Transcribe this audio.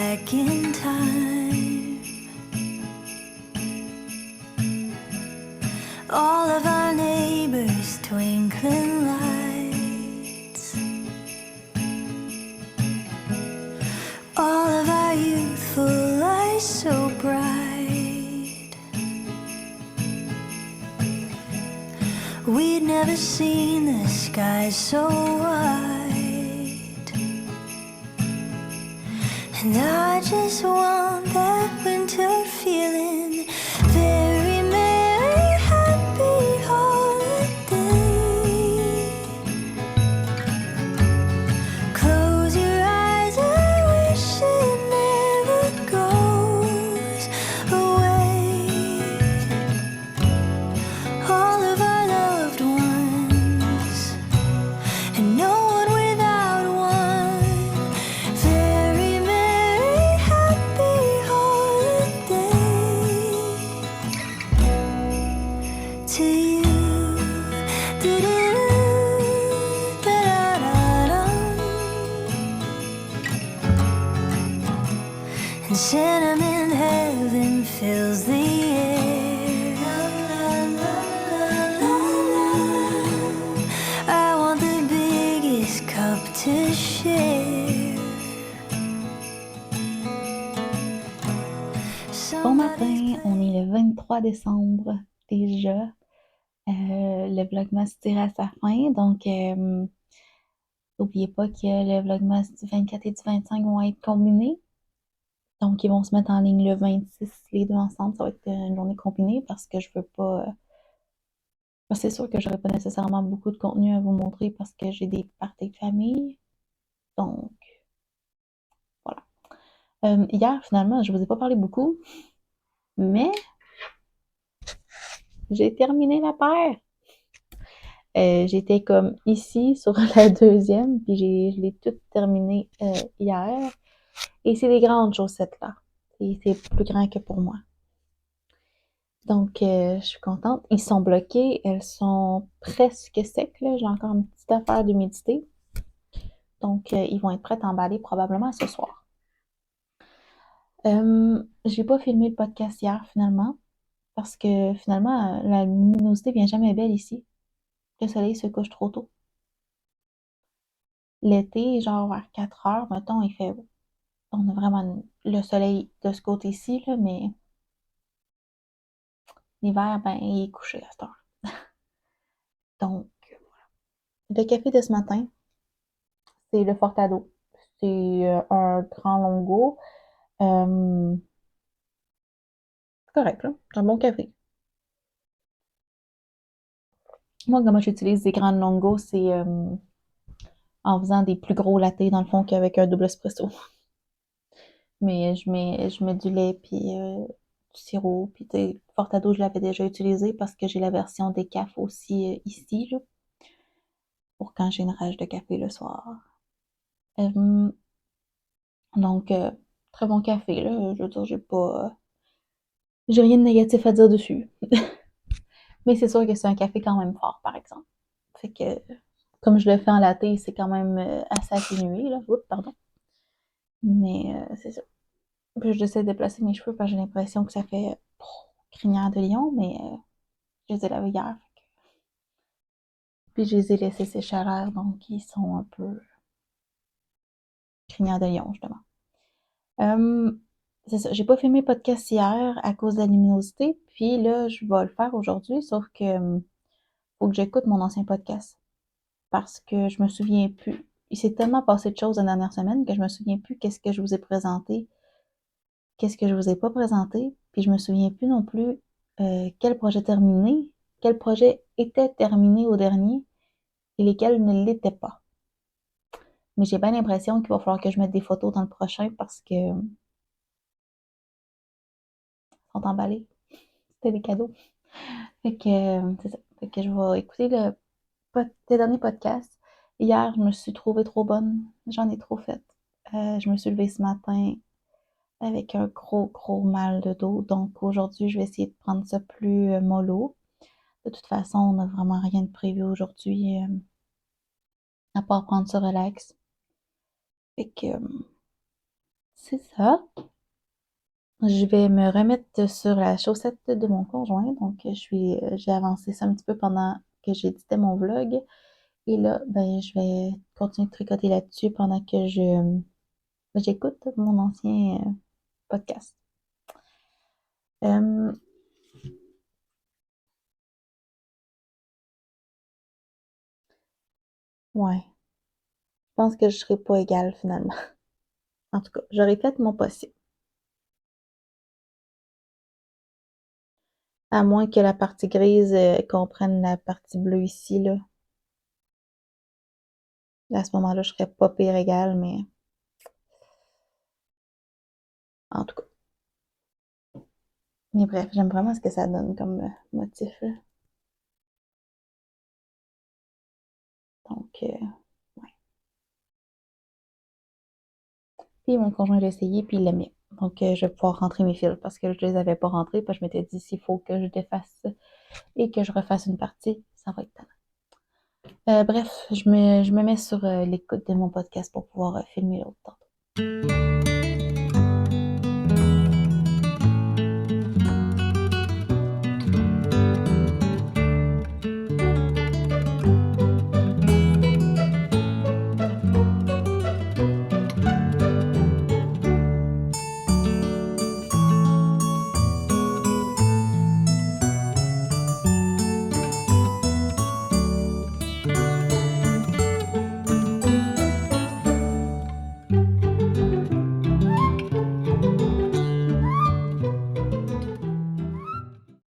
back in time. All of our neighbors' twinkling lights, all of our youthful eyes so bright. We'd never seen the sky so white, and I just want that winter feeling. Very merry, happy holiday. Close your eyes, I wish it never goes away. All of our loved ones, and no one without one. Very merry, happy holiday to you. Do-do-do, da-da-da-dum. And sentiment heaven fills the air. I want the biggest cup to share. Bon matin, on est le 23 décembre déjà. Le Vlogmas tire à sa fin, donc n'oubliez pas que le Vlogmas du 24 et du 25 vont être combinés. Donc, ils vont se mettre en ligne le 26, les deux ensemble. Ça va être une journée combinée parce que je veux pas. C'est sûr que j'aurai pas nécessairement beaucoup de contenu à vous montrer parce que j'ai des parties de famille. Donc, voilà. Hier, finalement, je vous ai pas parlé beaucoup, mais j'ai terminé la paire. J'étais comme ici sur la deuxième, puis je l'ai toute terminée hier. Et c'est des grandes chaussettes là. C'est plus grand que pour moi. Donc, je suis contente. Ils sont bloqués. Elles sont presque secs, là. J'ai encore une petite affaire d'humidité. Donc, ils vont être prêts à emballer probablement ce soir. J'ai pas filmé le podcast hier, finalement. Parce que, finalement, la luminosité vient jamais belle ici. Le soleil se couche trop tôt. L'été, genre vers 4 heures, mettons, il fait... On a vraiment le soleil de ce côté-ci, là, mais l'hiver, ben, il est couché à cette heure. Donc, le café de ce matin, c'est le Fortado. C'est un grand longo. Euh, c'est correct, là. C'est un bon café. Moi, comment j'utilise des grands longos, c'est en faisant des plus gros lattés, dans le fond, qu'avec un double espresso. Mais je mets du lait, puis du sirop, puis tu sais, Fortado, je l'avais déjà utilisé parce que j'ai la version décaf aussi ici, là, pour quand j'ai une rage de café le soir. Euh, donc, très bon café, là. Je veux dire, j'ai rien de négatif à dire dessus. Mais c'est sûr que c'est un café quand même fort, par exemple. Fait que, comme je le fais en latte, c'est quand même assez atténué, là. Oups, pardon. Mais c'est ça. Puis j'essaie de placer mes cheveux parce que j'ai l'impression que ça fait crinière de lion, mais je les ai lavés hier. Puis je les ai laissés sécher à l'air, donc ils sont un peu crinière de lion, justement. Euh, c'est ça. J'ai pas filmé le podcast hier à cause de la luminosité. Puis là, je vais le faire aujourd'hui, sauf que faut que j'écoute mon ancien podcast. Parce que je me souviens plus. Il s'est tellement passé de choses la dernière semaine que je me souviens plus qu'est-ce que je vous ai présenté, qu'est-ce que je vous ai pas présenté, puis je me souviens plus non plus quel projet terminé, quel projet était terminé au dernier et lesquels ne l'étaient pas. Mais j'ai bien l'impression qu'il va falloir que je mette des photos dans le prochain parce que sont emballés. C'était des cadeaux. Fait que c'est ça. Fait que je vais écouter le dernier podcast. Hier, je me suis trouvée trop bonne. J'en ai trop fait. Je me suis levée ce matin avec un gros mal de dos. Donc aujourd'hui, je vais essayer de prendre ça plus mollo. De toute façon, on n'a vraiment rien de prévu aujourd'hui, à part prendre ça relax. Fait que c'est ça. Je vais me remettre sur la chaussette de mon conjoint. Donc, j'ai avancé ça un petit peu pendant que j'éditais mon vlog. Et là, ben, je vais continuer de tricoter là-dessus pendant que j'écoute mon ancien podcast. Euh, ouais, je pense que je serai pas égale finalement. En tout cas, j'aurais fait mon possible. À moins que la partie grise comprenne la partie bleue ici, là. À ce moment-là, je serais pas pire égale, mais en tout cas. Mais bref, j'aime vraiment ce que ça donne comme motif, là. Donc, ouais. Puis mon conjoint l'a essayé, puis il l'aimait. Donc, je vais pouvoir rentrer mes fils parce que je les avais pas rentrés. Puis je m'étais dit, s'il faut que je défasse et que je refasse une partie, ça va être tannant. Bref, je me mets sur l'écoute de mon podcast pour pouvoir filmer l'autre temps.